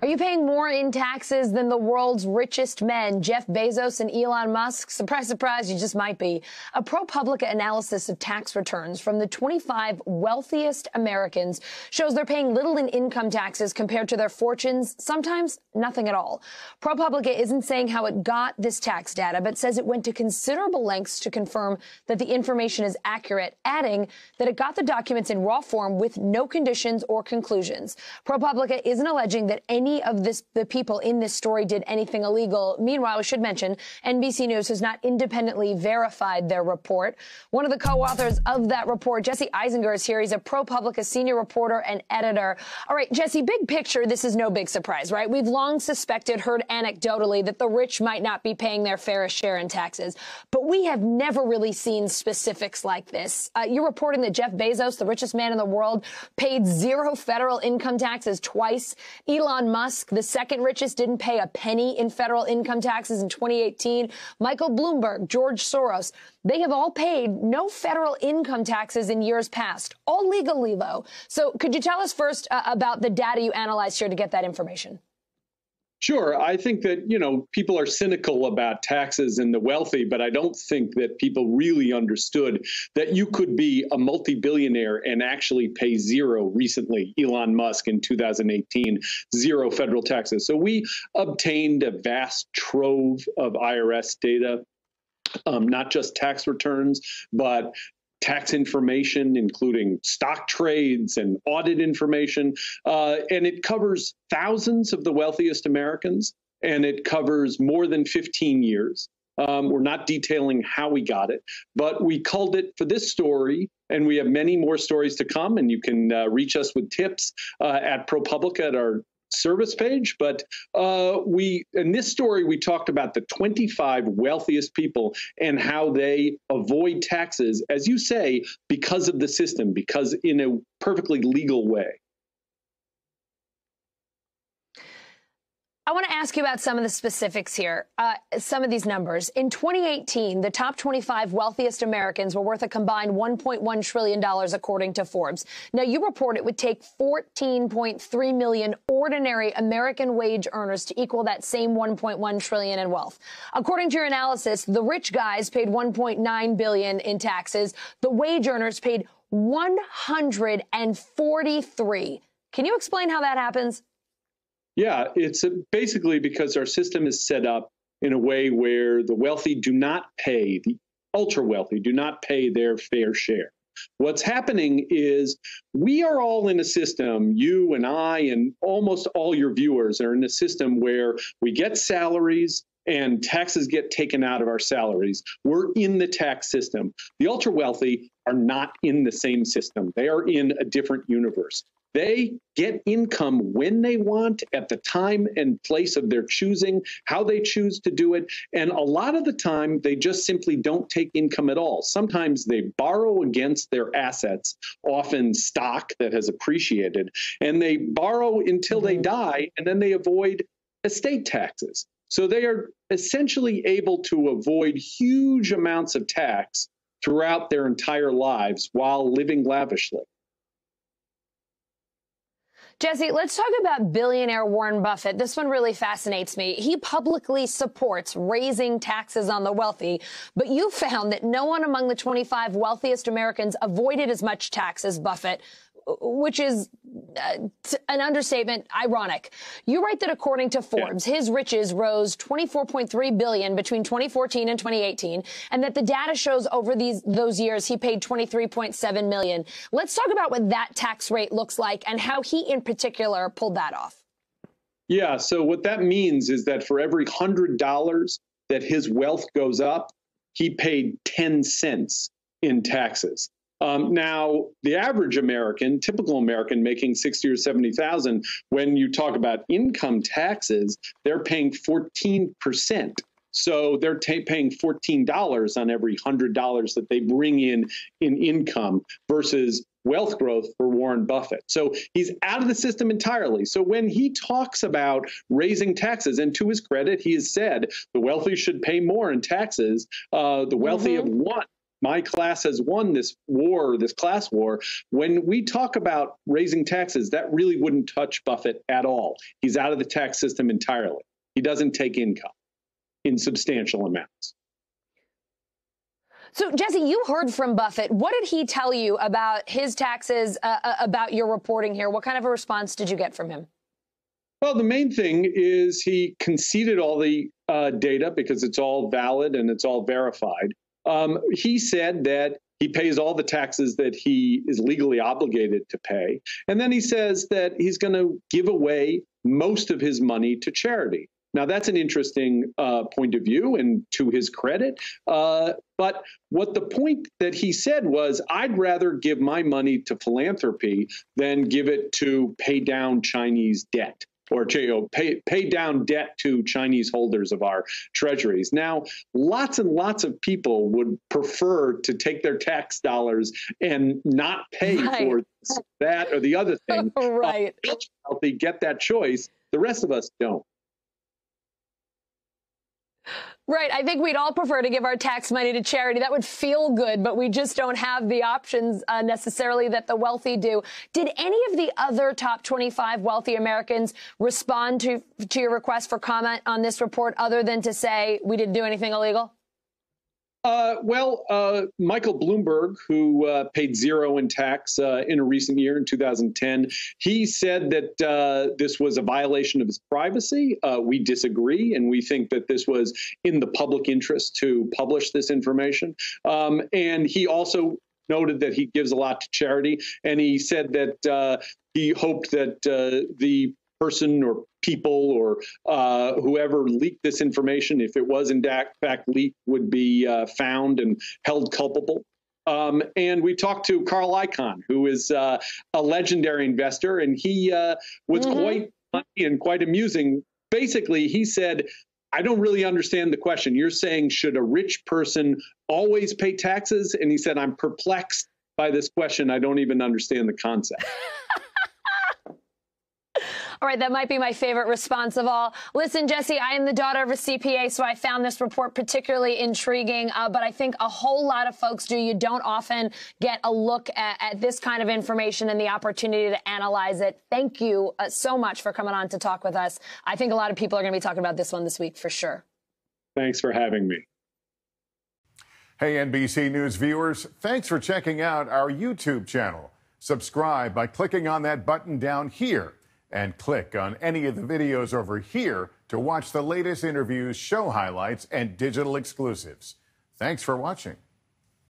Are you paying more in taxes than the world's richest men, Jeff Bezos and Elon Musk? Surprise, surprise, you just might be. A ProPublica analysis of tax returns from the 25 wealthiest Americans shows they're paying little in income taxes compared to their fortunes, sometimes nothing at all. ProPublica isn't saying how it got this tax data, but says it went to considerable lengths to confirm that the information is accurate, adding that it got the documents in raw form with no conditions or conclusions. ProPublica isn't alleging that any of the people in this story did anything illegal. Meanwhile, we should mention NBC News has not independently verified their report. One of the co-authors of that report, Jesse Eisinger, is here. He's a ProPublica senior reporter and editor. All right, Jesse, big picture, this is no big surprise, right? We've long suspected, heard anecdotally, that the rich might not be paying their fair share in taxes. But we have never really seen specifics like this. You're reporting that Jeff Bezos, the richest man in the world, paid 0 federal income taxes twice. Elon Musk, the second richest, didn't pay a penny in federal income taxes in 2018. Michael Bloomberg, George Soros, they have all paid no federal income taxes in years past, all legally low. So could you tell us first about the data you analyzed here to get that information? Sure. I think that, people are cynical about taxes and the wealthy, but I don't think that people really understood that you could be a multi-billionaire and actually pay 0 recently. Elon Musk in 2018, 0 federal taxes. So we obtained a vast trove of IRS data, not just tax returns, but tax information, including stock trades and audit information. And it covers thousands of the wealthiest Americans, and it covers more than 15 years. We're not detailing how we got it, but we culled it for this story, and we have many more stories to come, and you can reach us with tips at ProPublica at our service page. But in this story, we talked about the 25 wealthiest people and how they avoid taxes, as you say, because of the system, because in a perfectly legal way. I want to ask you about some of the specifics here, some of these numbers. In 2018, the top 25 wealthiest Americans were worth a combined $1.1 trillion, according to Forbes. Now, you report it would take 14.3 million ordinary American wage earners to equal that same 1.1 trillion in wealth. According to your analysis, the rich guys paid 1.9 billion in taxes. The wage earners paid 143. Can you explain how that happens? Yeah, it's basically because our system is set up in a way where the wealthy do not pay, the ultra wealthy do not pay their fair share. What's happening is we are all in a system, you and I and almost all your viewers are in a system where we get salaries and taxes get taken out of our salaries. We're in the tax system. The ultra wealthy are not in the same system. They are in a different universe. They get income when they want, at the time and place of their choosing, how they choose to do it. And a lot of the time, they just simply don't take income at all. Sometimes they borrow against their assets, often stock that has appreciated, and they borrow until they die, and then they avoid estate taxes. So they are essentially able to avoid huge amounts of tax throughout their entire lives while living lavishly. Jesse, let's talk about billionaire Warren Buffett. This one really fascinates me. He publicly supports raising taxes on the wealthy, but you found that no one among the 25 wealthiest Americans avoided as much tax as Buffett, which is an understatement, ironic. You write that according to Forbes, his riches rose $24.3 billion between 2014 and 2018, and that the data shows over those years he paid $23.7 million. Let's talk about what that tax rate looks like and how he in particular pulled that off. Yeah, so what that means is that for every $100 that his wealth goes up, he paid 10 cents in taxes. Now, the average American, typical American making 60 or 70,000, when you talk about income taxes, they're paying 14%. So they're paying $14 on every $100 that they bring in income versus wealth growth for Warren Buffett. So he's out of the system entirely. So when he talks about raising taxes, and to his credit, he has said the wealthy should pay more in taxes, the wealthy have won my class has won this war, this class war. When we talk about raising taxes, that really wouldn't touch Buffett at all. He's out of the tax system entirely. He doesn't take income in substantial amounts. So, Jesse, you heard from Buffett. What did he tell you about his taxes, about your reporting here? What kind of a response did you get from him? Well, the main thing is he conceded all the data because it's all valid and it's all verified. He said that he pays all the taxes that he is legally obligated to pay. And then he says that he's going to give away most of his money to charity. Now, that's an interesting point of view, and to his credit. But what the point that he said was, I'd rather give my money to philanthropy than give it to pay down Chinese debt, or pay down debt to Chinese holders of our treasuries. Now, lots and lots of people would prefer to take their tax dollars and not pay for this, that, or the other thing. Right. They get that choice. The rest of us don't. Right. I think we'd all prefer to give our tax money to charity. That would feel good, but we just don't have the options necessarily that the wealthy do. Did any of the other top 25 wealthy Americans respond to your request for comment on this report other than to say we didn't do anything illegal? Michael Bloomberg, who paid zero in tax in a recent year in 2010, he said that this was a violation of his privacy. We disagree, and we think that this was in the public interest to publish this information. And he also noted that he gives a lot to charity, and he said that he hoped that the person or people or whoever leaked this information, if it was in fact leaked, would be found and held culpable. And we talked to Carl Icahn, who is a legendary investor, and he was quite funny and quite amusing. Basically, he said, I don't really understand the question. You're saying, should a rich person always pay taxes? And he said, I'm perplexed by this question. I don't even understand the concept. All right, that might be my favorite response of all. Listen, Jesse, I am the daughter of a CPA, so I found this report particularly intriguing, but I think a whole lot of folks do. You don't often get a look at this kind of information and the opportunity to analyze it. Thank you so much for coming on to talk with us. I think a lot of people are going to be talking about this one this week for sure. Thanks for having me. Hey, NBC News viewers, thanks for checking out our YouTube channel. Subscribe by clicking on that button down here. And click on any of the videos over here to watch the latest interviews, show highlights, and digital exclusives. Thanks for watching.